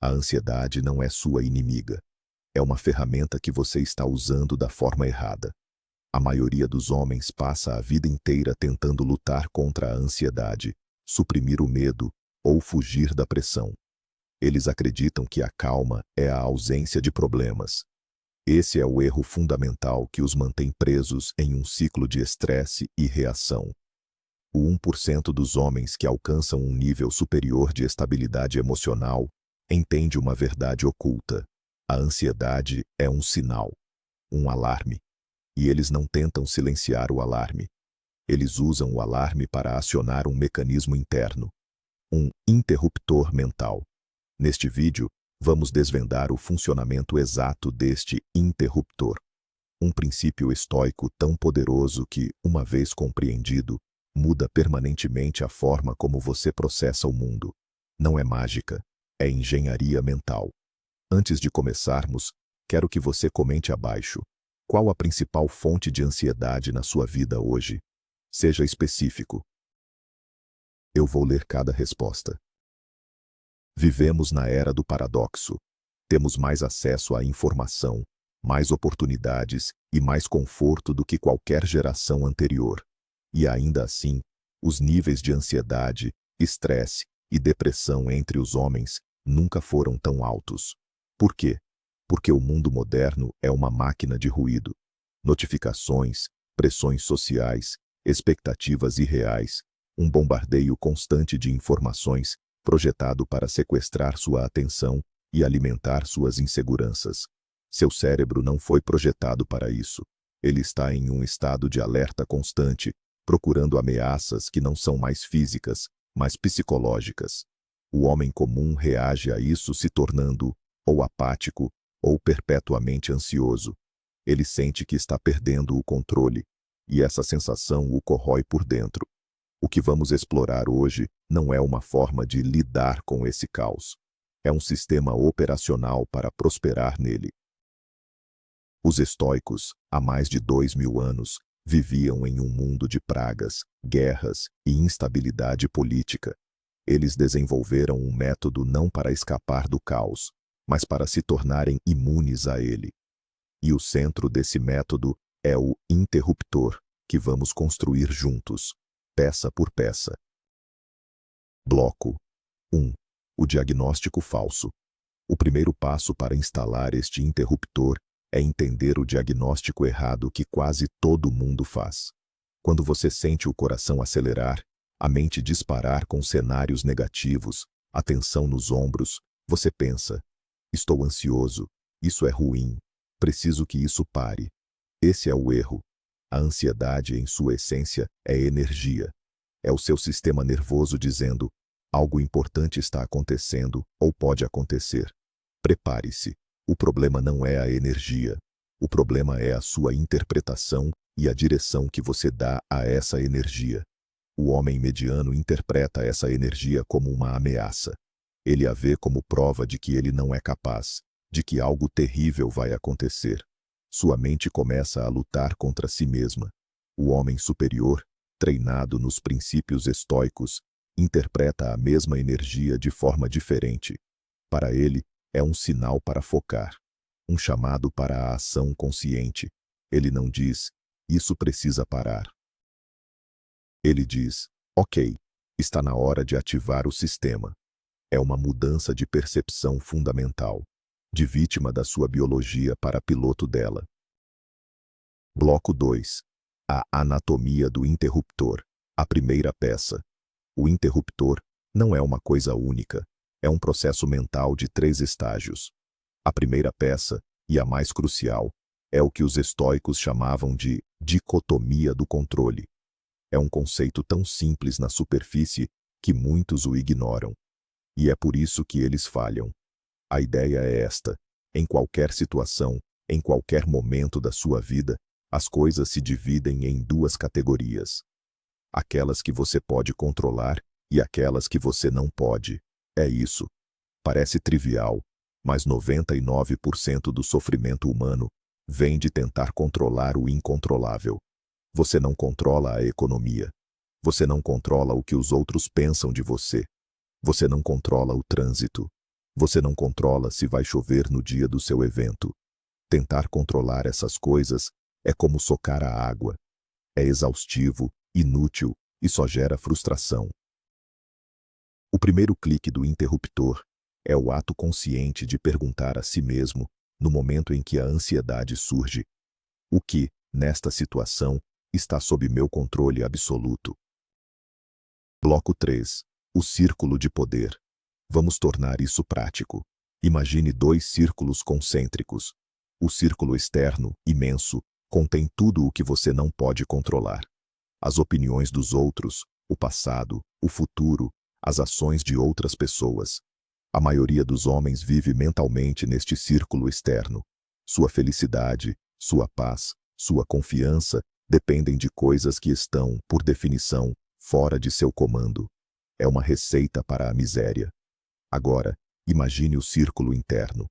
A ansiedade não é sua inimiga. É uma ferramenta que você está usando da forma errada. A maioria dos homens passa a vida inteira tentando lutar contra a ansiedade, suprimir o medo ou fugir da pressão. Eles acreditam que a calma é a ausência de problemas. Esse é o erro fundamental que os mantém presos em um ciclo de estresse e reação. O 1% dos homens que alcançam um nível superior de estabilidade emocional entende uma verdade oculta. A ansiedade é um sinal, um alarme. E eles não tentam silenciar o alarme. Eles usam o alarme para acionar um mecanismo interno, um interruptor mental. Neste vídeo, vamos desvendar o funcionamento exato deste interruptor. Um princípio estoico tão poderoso que, uma vez compreendido, muda permanentemente a forma como você processa o mundo. Não é mágica, é engenharia mental. Antes de começarmos, quero que você comente abaixo. Qual a principal fonte de ansiedade na sua vida hoje? Seja específico. Eu vou ler cada resposta. Vivemos na era do paradoxo. Temos mais acesso à informação, mais oportunidades e mais conforto do que qualquer geração anterior. E ainda assim, os níveis de ansiedade, estresse e depressão entre os homens nunca foram tão altos. Por quê? Porque o mundo moderno é uma máquina de ruído. Notificações, pressões sociais, expectativas irreais, um bombardeio constante de informações projetado para sequestrar sua atenção e alimentar suas inseguranças. Seu cérebro não foi projetado para isso. Ele está em um estado de alerta constante, procurando ameaças que não são mais físicas, mas psicológicas. O homem comum reage a isso se tornando ou apático ou perpetuamente ansioso. Ele sente que está perdendo o controle, e essa sensação o corrói por dentro. O que vamos explorar hoje não é uma forma de lidar com esse caos. É um sistema operacional para prosperar nele. Os estoicos, há mais de 2000 anos, viviam em um mundo de pragas, guerras e instabilidade política. Eles desenvolveram um método não para escapar do caos, mas para se tornarem imunes a ele. E o centro desse método é o interruptor, que vamos construir juntos, peça por peça. Bloco 1. O diagnóstico falso. O primeiro passo para instalar este interruptor é entender o diagnóstico errado que quase todo mundo faz. Quando você sente o coração acelerar, a mente disparar com cenários negativos, a tensão nos ombros, você pensa: estou ansioso, isso é ruim, preciso que isso pare. Esse é o erro. A ansiedade, em sua essência, é energia. É o seu sistema nervoso dizendo: algo importante está acontecendo ou pode acontecer. Prepare-se. O problema não é a energia. O problema é a sua interpretação e a direção que você dá a essa energia. O homem mediano interpreta essa energia como uma ameaça. Ele a vê como prova de que ele não é capaz, de que algo terrível vai acontecer. Sua mente começa a lutar contra si mesma. O homem superior, treinado nos princípios estoicos, interpreta a mesma energia de forma diferente. Para ele, é um sinal para focar, um chamado para a ação consciente. Ele não diz: isso precisa parar. Ele diz: ok, está na hora de ativar o sistema. É uma mudança de percepção fundamental, de vítima da sua biologia para piloto dela. Bloco 2. A anatomia do interruptor. A primeira peça. O interruptor não é uma coisa única, é um processo mental de 3 estágios. A primeira peça, e a mais crucial, é o que os estoicos chamavam de dicotomia do controle. É um conceito tão simples na superfície que muitos o ignoram. E é por isso que eles falham. A ideia é esta: em qualquer situação, em qualquer momento da sua vida, as coisas se dividem em 2 categorias. Aquelas que você pode controlar e aquelas que você não pode. É isso. Parece trivial, mas 99% do sofrimento humano vem de tentar controlar o incontrolável. Você não controla a economia. Você não controla o que os outros pensam de você. Você não controla o trânsito. Você não controla se vai chover no dia do seu evento. Tentar controlar essas coisas é como socar a água. É exaustivo, inútil e só gera frustração. O primeiro clique do interruptor é o ato consciente de perguntar a si mesmo, no momento em que a ansiedade surge: o que, nesta situação, está sob meu controle absoluto? Bloco 3. O círculo de poder. Vamos tornar isso prático. Imagine dois círculos concêntricos. O círculo externo, imenso, contém tudo o que você não pode controlar. As opiniões dos outros, o passado, o futuro, as ações de outras pessoas. A maioria dos homens vive mentalmente neste círculo externo. Sua felicidade, sua paz, sua confiança dependem de coisas que estão, por definição, fora de seu comando. É uma receita para a miséria. Agora, imagine o círculo interno.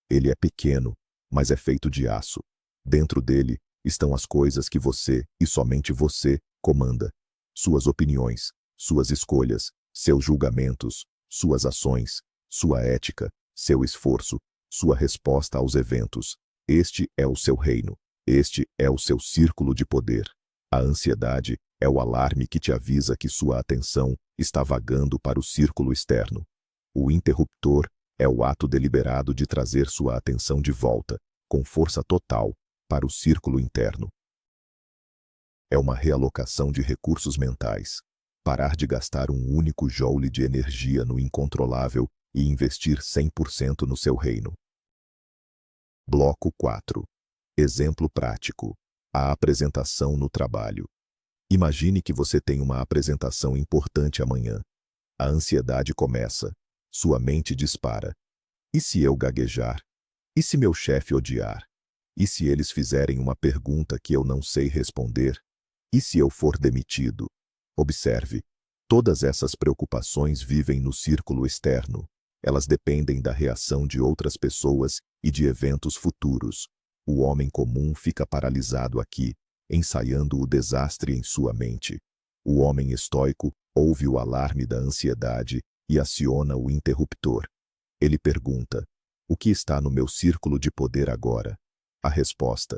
Ele é pequeno, mas é feito de aço. Dentro dele estão as coisas que você, e somente você, comanda. Suas opiniões, suas escolhas, seus julgamentos, suas ações, sua ética, seu esforço, sua resposta aos eventos. Este é o seu reino. Este é o seu círculo de poder. A ansiedade é o alarme que te avisa que sua atenção está vagando para o círculo externo. O interruptor é o ato deliberado de trazer sua atenção de volta, com força total, para o círculo interno. É uma realocação de recursos mentais. Parar de gastar um único joule de energia no incontrolável e investir 100% no seu reino. Bloco 4. Exemplo prático. A apresentação no trabalho. Imagine que você tem uma apresentação importante amanhã. A ansiedade começa. Sua mente dispara. E se eu gaguejar? E se meu chefe odiar? E se eles fizerem uma pergunta que eu não sei responder? E se eu for demitido? Observe. Todas essas preocupações vivem no círculo externo. Elas dependem da reação de outras pessoas e de eventos futuros. O homem comum fica paralisado aqui, ensaiando o desastre em sua mente. O homem estoico ouve o alarme da ansiedade e aciona o interruptor. Ele pergunta: o que está no meu círculo de poder agora? A resposta: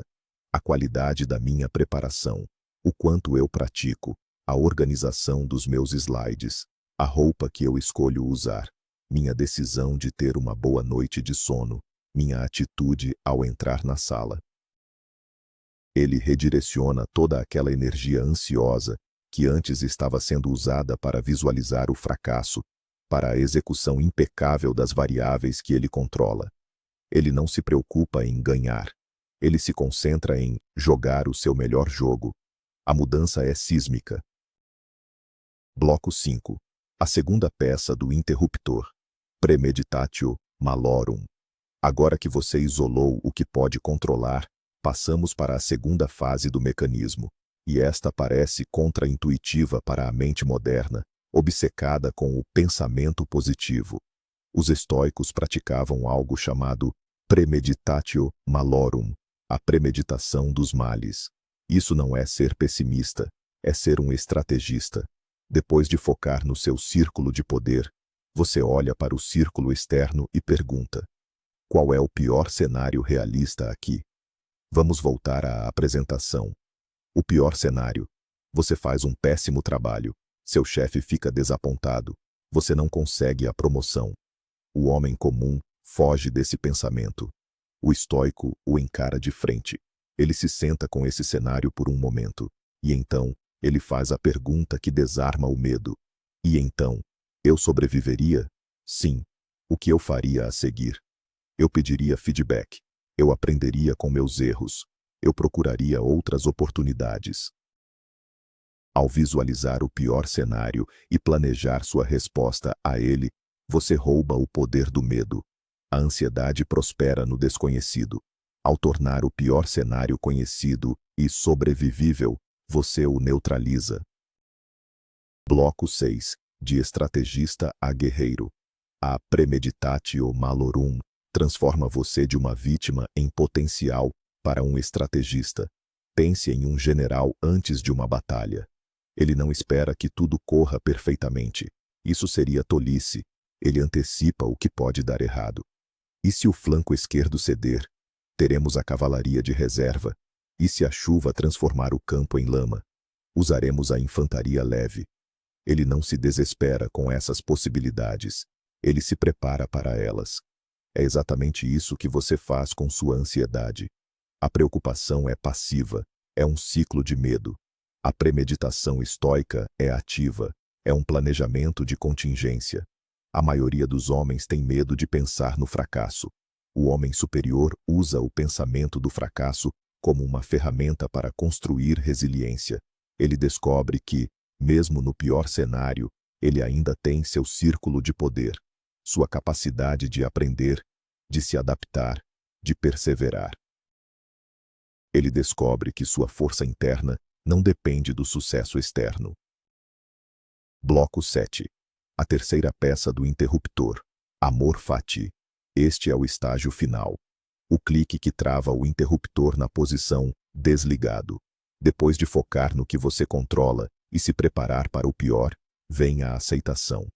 a qualidade da minha preparação, o quanto eu pratico, a organização dos meus slides, a roupa que eu escolho usar, minha decisão de ter uma boa noite de sono, minha atitude ao entrar na sala. Ele redireciona toda aquela energia ansiosa que antes estava sendo usada para visualizar o fracasso, para a execução impecável das variáveis que ele controla. Ele não se preocupa em ganhar. Ele se concentra em jogar o seu melhor jogo. A mudança é sísmica. Bloco 5. A segunda peça do interruptor. Premeditatio malorum. Agora que você isolou o que pode controlar, passamos para a segunda fase do mecanismo, e esta parece contraintuitiva para a mente moderna, obcecada com o pensamento positivo. Os estoicos praticavam algo chamado premeditatio malorum, a premeditação dos males. Isso não é ser pessimista, é ser um estrategista. Depois de focar no seu círculo de poder, você olha para o círculo externo e pergunta: qual é o pior cenário realista aqui? Vamos voltar à apresentação. O pior cenário. Você faz um péssimo trabalho. Seu chefe fica desapontado. Você não consegue a promoção. O homem comum foge desse pensamento. O estoico o encara de frente. Ele se senta com esse cenário por um momento. E então, ele faz a pergunta que desarma o medo. E então, eu sobreviveria? Sim. O que eu faria a seguir? Eu pediria feedback. Eu aprenderia com meus erros. Eu procuraria outras oportunidades. Ao visualizar o pior cenário e planejar sua resposta a ele, você rouba o poder do medo. A ansiedade prospera no desconhecido. Ao tornar o pior cenário conhecido e sobrevivível, você o neutraliza. Bloco 6. De estrategista a guerreiro. A premeditatio malorum transforma você de uma vítima em potencial para um estrategista. Pense em um general antes de uma batalha. Ele não espera que tudo corra perfeitamente. Isso seria tolice. Ele antecipa o que pode dar errado. E se o flanco esquerdo ceder, teremos a cavalaria de reserva. E se a chuva transformar o campo em lama, usaremos a infantaria leve. Ele não se desespera com essas possibilidades. Ele se prepara para elas. É exatamente isso que você faz com sua ansiedade. A preocupação é passiva, é um ciclo de medo. A premeditação estoica é ativa, é um planejamento de contingência. A maioria dos homens tem medo de pensar no fracasso. O homem superior usa o pensamento do fracasso como uma ferramenta para construir resiliência. Ele descobre que, mesmo no pior cenário, ele ainda tem seu círculo de poder, sua capacidade de aprender, de se adaptar, de perseverar. Ele descobre que sua força interna não depende do sucesso externo. Bloco 7. A terceira peça do interruptor. Amor fati. Este é o estágio final. O clique que trava o interruptor na posição desligado. Depois de focar no que você controla e se preparar para o pior, vem a aceitação.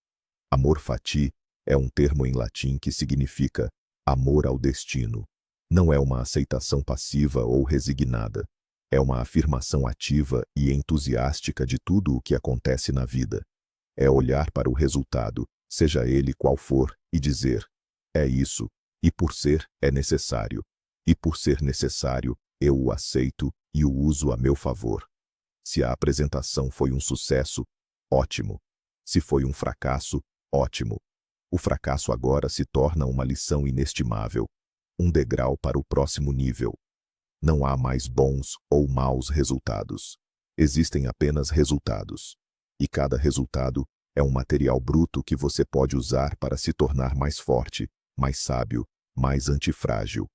Amor fati é um termo em latim que significa amor ao destino. Não é uma aceitação passiva ou resignada. É uma afirmação ativa e entusiástica de tudo o que acontece na vida. É olhar para o resultado, seja ele qual for, e dizer: é isso, e por ser, é necessário. E por ser necessário, eu o aceito e o uso a meu favor. Se a apresentação foi um sucesso, ótimo. Se foi um fracasso, ótimo. O fracasso agora se torna uma lição inestimável, um degrau para o próximo nível. Não há mais bons ou maus resultados. Existem apenas resultados. E cada resultado é um material bruto que você pode usar para se tornar mais forte, mais sábio, mais antifrágil.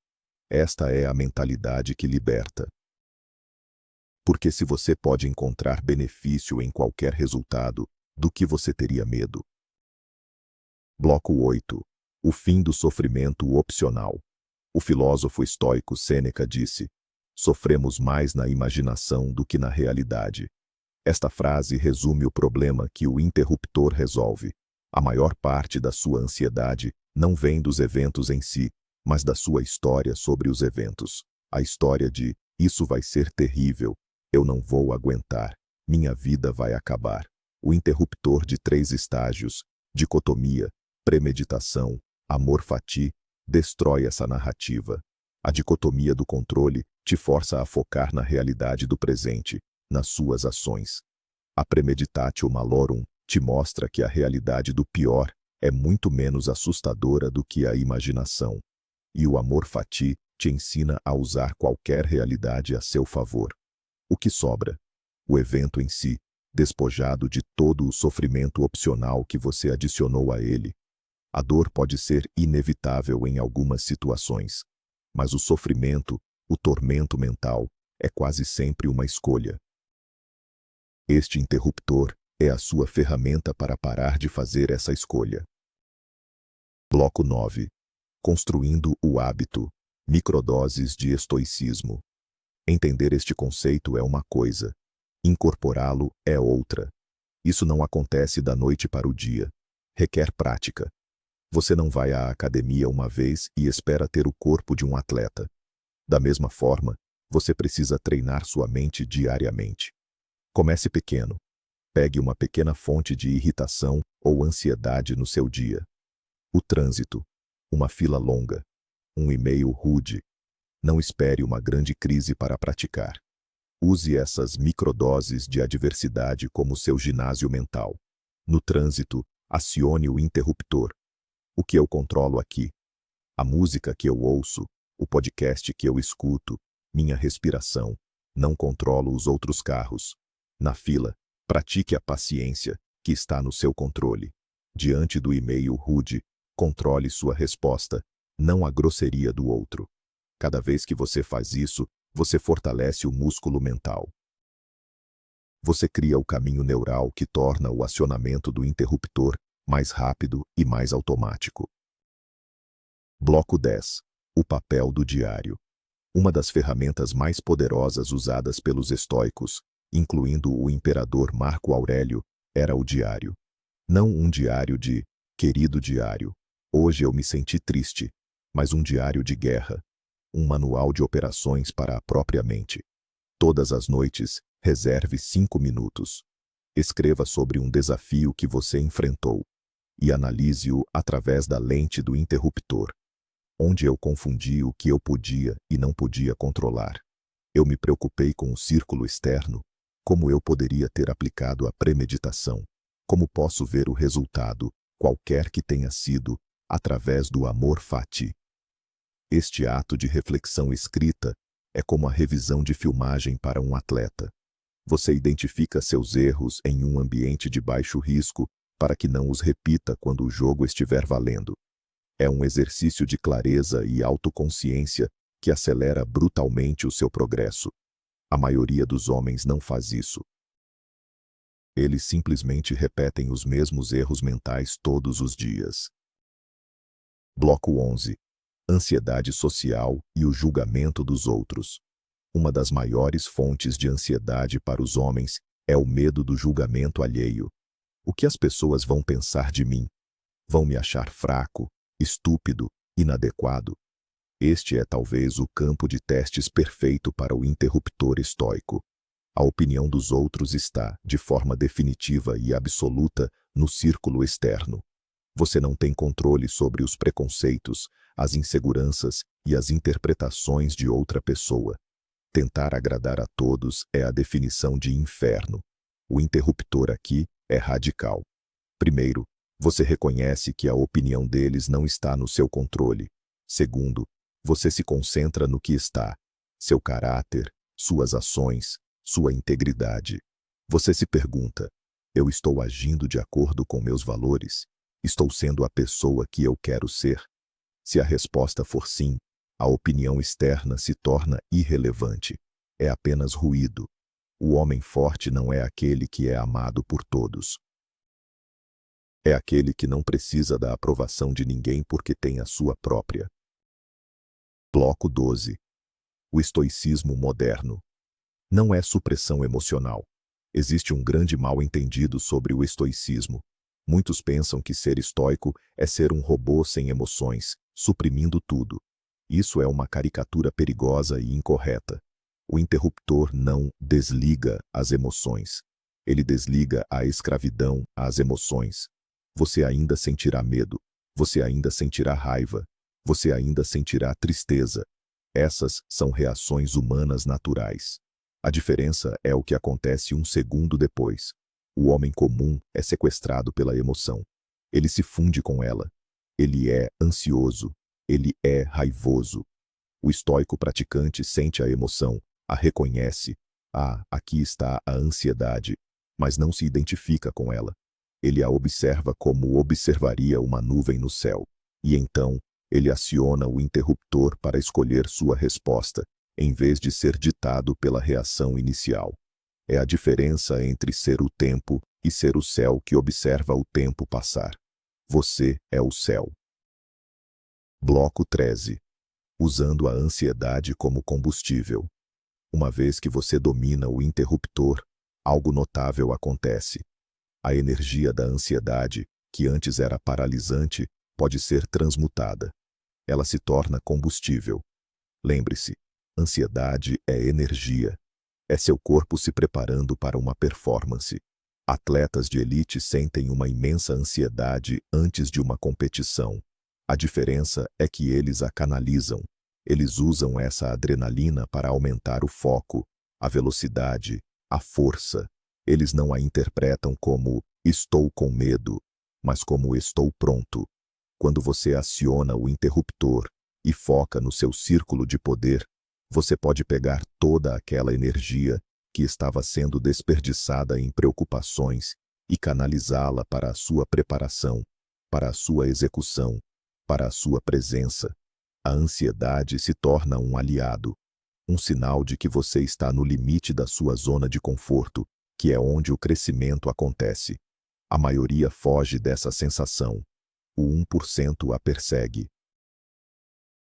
Esta é a mentalidade que liberta. Porque se você pode encontrar benefício em qualquer resultado, do que você teria medo? Bloco 8. O fim do sofrimento opcional. O filósofo estoico Sêneca disse: sofremos mais na imaginação do que na realidade. Esta frase resume o problema que o interruptor resolve. A maior parte da sua ansiedade não vem dos eventos em si, mas da sua história sobre os eventos. A história de: isso vai ser terrível, eu não vou aguentar, minha vida vai acabar. O interruptor de 3 estágios, dicotomia, premeditação, amor fati, destrói essa narrativa. A dicotomia do controle te força a focar na realidade do presente, nas suas ações. A premeditatio malorum te mostra que a realidade do pior é muito menos assustadora do que a imaginação. E o amor fati te ensina a usar qualquer realidade a seu favor. O que sobra? O evento em si, despojado de todo o sofrimento opcional que você adicionou a ele. A dor pode ser inevitável em algumas situações, mas o sofrimento, o tormento mental, é quase sempre uma escolha. Este interruptor é a sua ferramenta para parar de fazer essa escolha. Bloco 9. Construindo o hábito. Microdoses de estoicismo. Entender este conceito é uma coisa. Incorporá-lo é outra. Isso não acontece da noite para o dia. Requer prática. Você não vai à academia uma vez e espera ter o corpo de um atleta. Da mesma forma, você precisa treinar sua mente diariamente. Comece pequeno. Pegue uma pequena fonte de irritação ou ansiedade no seu dia. O trânsito. Uma fila longa. Um e-mail rude. Não espere uma grande crise para praticar. Use essas microdoses de adversidade como seu ginásio mental. No trânsito, acione o interruptor. O que eu controlo aqui? A música que eu ouço, o podcast que eu escuto, minha respiração. Não controlo os outros carros. Na fila, pratique a paciência, que está no seu controle. Diante do e-mail rude, controle sua resposta, não a grosseria do outro. Cada vez que você faz isso, você fortalece o músculo mental. Você cria o caminho neural que torna o acionamento do interruptor mais rápido e mais automático. Bloco 10. O papel do diário. Uma das ferramentas mais poderosas usadas pelos estoicos, incluindo o imperador Marco Aurélio, era o diário. Não um diário de Querido diário, hoje eu me senti triste, mas um diário de guerra, um manual de operações para a própria mente. Todas as noites, reserve 5 minutos. Escreva sobre um desafio que você enfrentou e analise-o através da lente do interruptor. Onde eu confundi o que eu podia e não podia controlar. Eu me preocupei com o círculo externo. Como eu poderia ter aplicado a premeditação? Como posso ver o resultado, qualquer que tenha sido, através do amor fati? Este ato de reflexão escrita é como a revisão de filmagem para um atleta. Você identifica seus erros em um ambiente de baixo risco para que não os repita quando o jogo estiver valendo. É um exercício de clareza e autoconsciência que acelera brutalmente o seu progresso. A maioria dos homens não faz isso. Eles simplesmente repetem os mesmos erros mentais todos os dias. Bloco 11. Ansiedade social e o julgamento dos outros. Uma das maiores fontes de ansiedade para os homens é o medo do julgamento alheio. O que as pessoas vão pensar de mim? Vão me achar fraco, estúpido, inadequado? Este é talvez o campo de testes perfeito para o interruptor estoico. A opinião dos outros está, de forma definitiva e absoluta, no círculo externo. Você não tem controle sobre os preconceitos, as inseguranças e as interpretações de outra pessoa. Tentar agradar a todos é a definição de inferno. O interruptor aqui é radical. Primeiro, você reconhece que a opinião deles não está no seu controle. Segundo, você se concentra no que está: seu caráter, suas ações, sua integridade. Você se pergunta: eu estou agindo de acordo com meus valores? Estou sendo a pessoa que eu quero ser? Se a resposta for sim, a opinião externa se torna irrelevante. É apenas ruído. O homem forte não é aquele que é amado por todos. É aquele que não precisa da aprovação de ninguém porque tem a sua própria. Bloco 12. O estoicismo moderno. Não é supressão emocional. Existe um grande mal-entendido sobre o estoicismo. Muitos pensam que ser estoico é ser um robô sem emoções, suprimindo tudo. Isso é uma caricatura perigosa e incorreta. O interruptor não desliga as emoções. Ele desliga a escravidão às emoções. Você ainda sentirá medo. Você ainda sentirá raiva. Você ainda sentirá tristeza. Essas são reações humanas naturais. A diferença é o que acontece um segundo depois. O homem comum é sequestrado pela emoção. Ele se funde com ela. Ele é ansioso. Ele é raivoso. O estoico praticante sente a emoção, a reconhece. Ah, aqui está a ansiedade, mas não se identifica com ela. Ele a observa como observaria uma nuvem no céu. E então, ele aciona o interruptor para escolher sua resposta, em vez de ser ditado pela reação inicial. É a diferença entre ser o tempo e ser o céu que observa o tempo passar. Você é o céu. Bloco 13. Usando a ansiedade como combustível. Uma vez que você domina o interruptor, algo notável acontece. A energia da ansiedade, que antes era paralisante, pode ser transmutada. Ela se torna combustível. Lembre-se, ansiedade é energia. É seu corpo se preparando para uma performance. Atletas de elite sentem uma imensa ansiedade antes de uma competição. A diferença é que eles a canalizam. Eles usam essa adrenalina para aumentar o foco, a velocidade, a força. Eles não a interpretam como "estou com medo", mas como "estou pronto". Quando você aciona o interruptor e foca no seu círculo de poder, você pode pegar toda aquela energia que estava sendo desperdiçada em preocupações e canalizá-la para a sua preparação, para a sua execução, para a sua presença. A ansiedade se torna um aliado, um sinal de que você está no limite da sua zona de conforto, que é onde o crescimento acontece. A maioria foge dessa sensação. O 1% a persegue.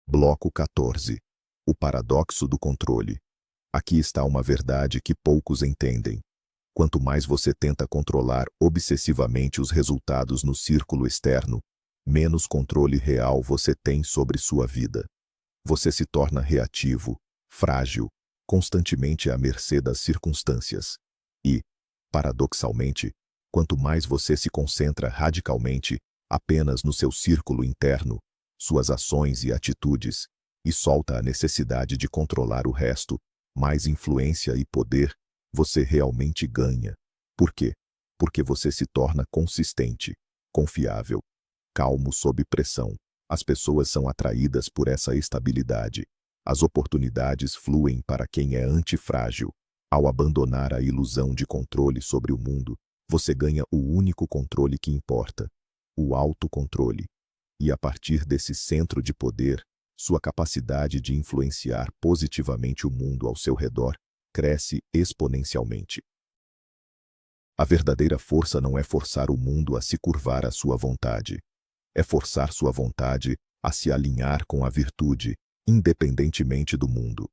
Bloco 14. O paradoxo do controle. Aqui está uma verdade que poucos entendem. Quanto mais você tenta controlar obsessivamente os resultados no círculo externo, menos controle real você tem sobre sua vida. Você se torna reativo, frágil, constantemente à mercê das circunstâncias. E, paradoxalmente, quanto mais você se concentra radicalmente apenas no seu círculo interno, suas ações e atitudes, e solta a necessidade de controlar o resto, mais influência e poder você realmente ganha. Por quê? Porque você se torna consistente, confiável, calmo sob pressão. As pessoas são atraídas por essa estabilidade. As oportunidades fluem para quem é antifrágil. Ao abandonar a ilusão de controle sobre o mundo, você ganha o único controle que importa, o autocontrole. E a partir desse centro de poder, sua capacidade de influenciar positivamente o mundo ao seu redor cresce exponencialmente. A verdadeira força não é forçar o mundo a se curvar à sua vontade. É forçar sua vontade a se alinhar com a virtude, independentemente do mundo.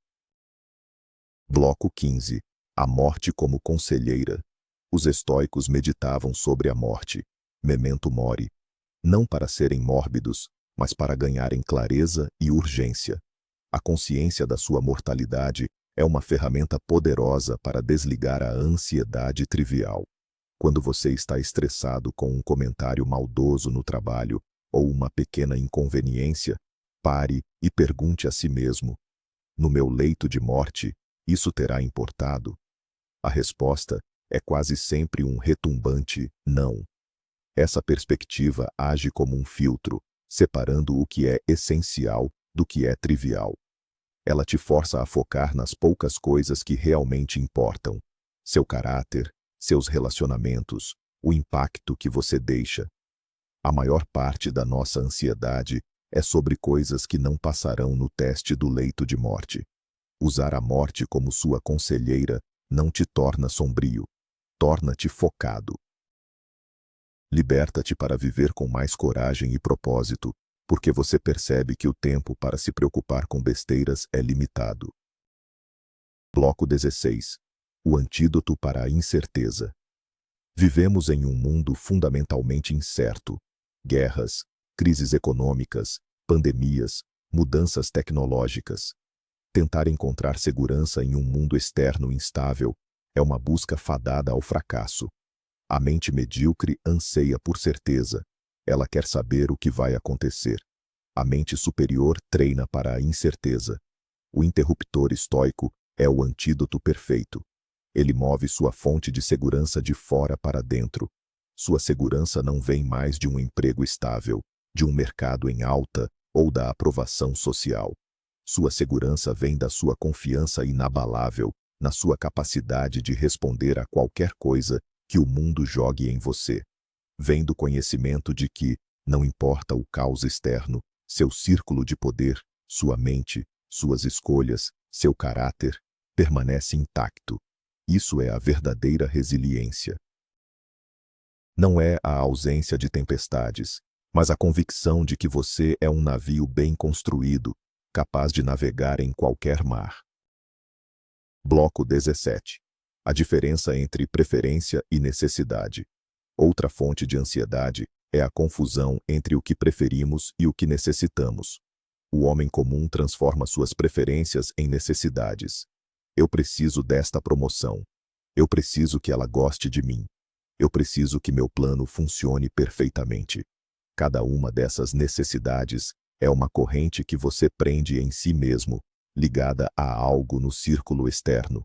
Bloco 15. A morte como conselheira. Os estoicos meditavam sobre a morte, memento mori, não para serem mórbidos, mas para ganharem clareza e urgência. A consciência da sua mortalidade é uma ferramenta poderosa para desligar a ansiedade trivial. Quando você está estressado com um comentário maldoso no trabalho ou uma pequena inconveniência, pare e pergunte a si mesmo: no meu leito de morte, isso terá importado? A resposta é quase sempre um retumbante não. Essa perspectiva age como um filtro, separando o que é essencial do que é trivial. Ela te força a focar nas poucas coisas que realmente importam: seu caráter, seus relacionamentos, o impacto que você deixa. A maior parte da nossa ansiedade é sobre coisas que não passarão no teste do leito de morte. Usar a morte como sua conselheira não te torna sombrio, torna-te focado. Liberta-te para viver com mais coragem e propósito, porque você percebe que o tempo para se preocupar com besteiras é limitado. Bloco 16. O antídoto para a incerteza. Vivemos em um mundo fundamentalmente incerto. Guerras, crises econômicas, pandemias, mudanças tecnológicas. Tentar encontrar segurança em um mundo externo instável é uma busca fadada ao fracasso. A mente medíocre anseia por certeza. Ela quer saber o que vai acontecer. A mente superior treina para a incerteza. O interruptor estoico é o antídoto perfeito. Ele move sua fonte de segurança de fora para dentro. Sua segurança não vem mais de um emprego estável, de um mercado em alta ou da aprovação social. Sua segurança vem da sua confiança inabalável na sua capacidade de responder a qualquer coisa que o mundo jogue em você. Vem do conhecimento de que, não importa o caos externo, seu círculo de poder, sua mente, suas escolhas, seu caráter, permanece intacto. Isso é a verdadeira resiliência. Não é a ausência de tempestades, mas a convicção de que você é um navio bem construído, capaz de navegar em qualquer mar. Bloco 17. A diferença entre preferência e necessidade. Outra fonte de ansiedade é a confusão entre o que preferimos e o que necessitamos. O homem comum transforma suas preferências em necessidades. Eu preciso desta promoção. Eu preciso que ela goste de mim. Eu preciso que meu plano funcione perfeitamente. Cada uma dessas necessidades é uma corrente que você prende em si mesmo, ligada a algo no círculo externo.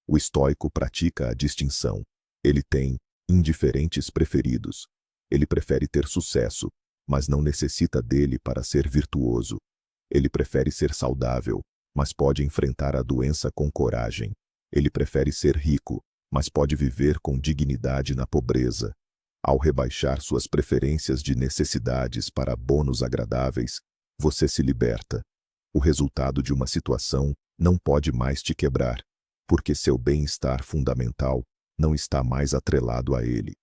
O estoico pratica a distinção. Ele tem indiferentes preferidos. Ele prefere ter sucesso, mas não necessita dele para ser virtuoso. Ele prefere ser saudável, mas pode enfrentar a doença com coragem. Ele prefere ser rico, mas pode viver com dignidade na pobreza. Ao rebaixar suas preferências de necessidades para bônus agradáveis, você se liberta. O resultado de uma situação não pode mais te quebrar, porque seu bem-estar fundamental não está mais atrelado a ele.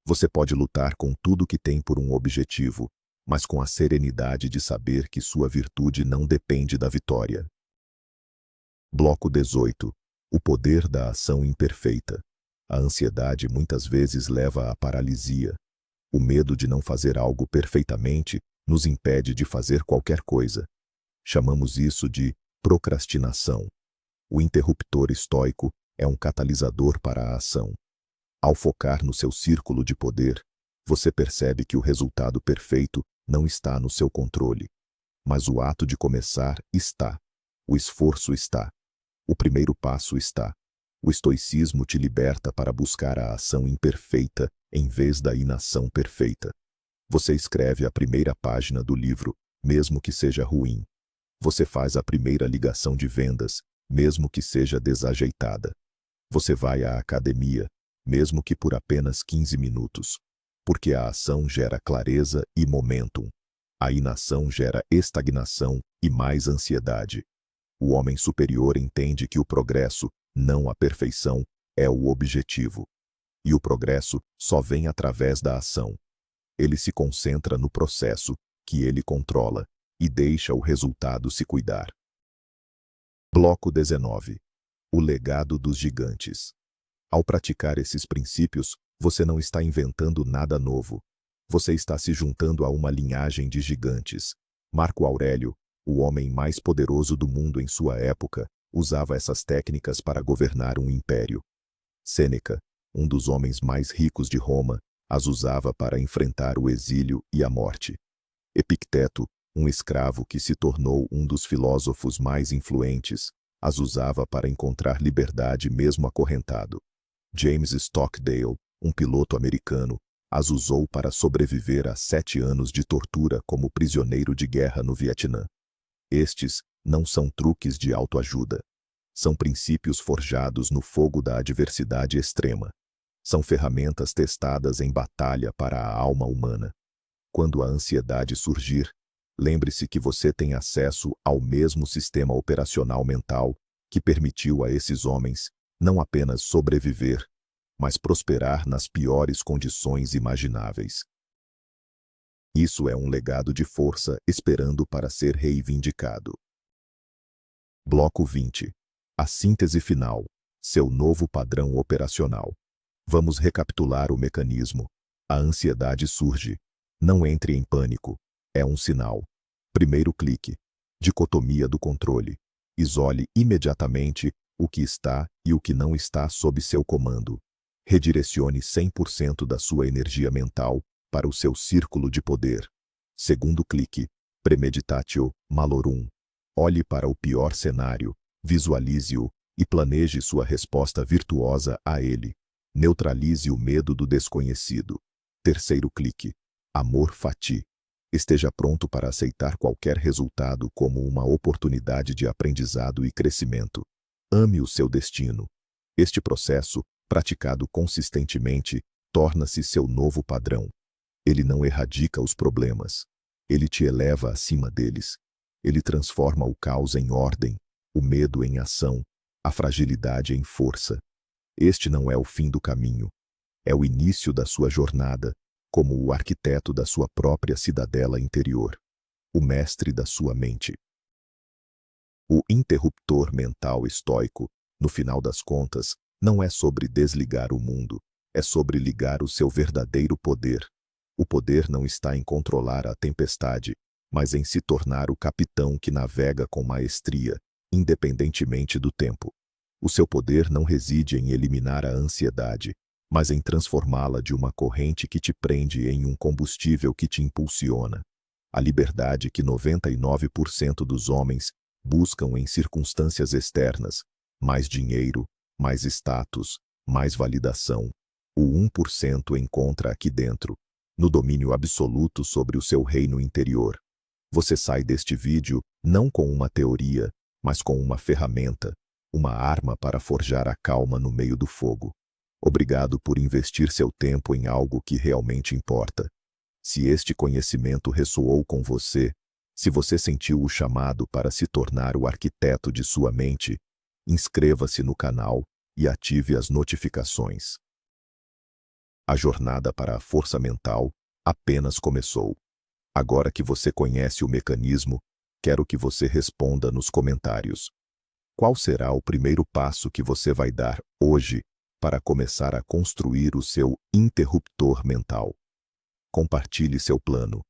Você pode lutar com tudo que tem por um objetivo, mas com a serenidade de saber que sua virtude não depende da vitória. Bloco 18. O poder da ação imperfeita. A ansiedade muitas vezes leva à paralisia. O medo de não fazer algo perfeitamente nos impede de fazer qualquer coisa. Chamamos isso de procrastinação. O interruptor estoico é um catalisador para a ação. Ao focar no seu círculo de poder, você percebe que o resultado perfeito não está no seu controle. Mas o ato de começar está. O esforço está. O primeiro passo está. O estoicismo te liberta para buscar a ação imperfeita em vez da inação perfeita. Você escreve a primeira página do livro, mesmo que seja ruim. Você faz a primeira ligação de vendas, mesmo que seja desajeitada. Você vai à academia, mesmo que por apenas 15 minutos. Porque a ação gera clareza e momentum. A inação gera estagnação e mais ansiedade. O homem superior entende que o progresso, não a perfeição, é o objetivo. E o progresso só vem através da ação. Ele se concentra no processo, que ele controla, e deixa o resultado se cuidar. Bloco 19. O legado dos gigantes. Ao praticar esses princípios, você não está inventando nada novo. Você está se juntando a uma linhagem de gigantes. Marco Aurélio, o homem mais poderoso do mundo em sua época, usava essas técnicas para governar um império. Sêneca, um dos homens mais ricos de Roma, as usava para enfrentar o exílio e a morte. Epicteto, um escravo que se tornou um dos filósofos mais influentes, as usava para encontrar liberdade mesmo acorrentado. James Stockdale, um piloto americano, as usou para sobreviver a 7 anos de tortura como prisioneiro de guerra no Vietnã. Estes não são truques de autoajuda. São princípios forjados no fogo da adversidade extrema. São ferramentas testadas em batalha para a alma humana. Quando a ansiedade surgir, lembre-se que você tem acesso ao mesmo sistema operacional mental que permitiu a esses homens não apenas sobreviver, mas prosperar nas piores condições imagináveis. Isso é um legado de força esperando para ser reivindicado. Bloco 20. A síntese final. Seu novo padrão operacional. Vamos recapitular o mecanismo. A ansiedade surge. Não entre em pânico. É um sinal. Primeiro clique. Dicotomia do controle. Isole imediatamente o que está e o que não está sob seu comando. Redirecione 100% da sua energia mental para o seu círculo de poder. Segundo clique. Premeditatio malorum. Olhe para o pior cenário, visualize-o e planeje sua resposta virtuosa a ele. Neutralize o medo do desconhecido. Terceiro clique. Amor fati. Esteja pronto para aceitar qualquer resultado como uma oportunidade de aprendizado e crescimento. Ame o seu destino. Este processo, praticado consistentemente, torna-se seu novo padrão. Ele não erradica os problemas. Ele te eleva acima deles. Ele transforma o caos em ordem, o medo em ação, a fragilidade em força. Este não é o fim do caminho. É o início da sua jornada, como o arquiteto da sua própria cidadela interior, o mestre da sua mente. O interruptor mental estoico, no final das contas, não é sobre desligar o mundo, é sobre ligar o seu verdadeiro poder. O poder não está em controlar a tempestade, mas em se tornar o capitão que navega com maestria, independentemente do tempo. O seu poder não reside em eliminar a ansiedade, mas em transformá-la de uma corrente que te prende em um combustível que te impulsiona. A liberdade que 99% dos homens buscam em circunstâncias externas, mais dinheiro, mais status, mais validação. O 1% encontra aqui dentro, no domínio absoluto sobre o seu reino interior. Você sai deste vídeo não com uma teoria, mas com uma ferramenta, uma arma para forjar a calma no meio do fogo. Obrigado por investir seu tempo em algo que realmente importa. Se este conhecimento ressoou com você, se você sentiu o chamado para se tornar o arquiteto de sua mente, inscreva-se no canal e ative as notificações. A jornada para a força mental apenas começou. Agora que você conhece o mecanismo, quero que você responda nos comentários. Qual será o primeiro passo que você vai dar hoje para começar a construir o seu interruptor mental? Compartilhe seu plano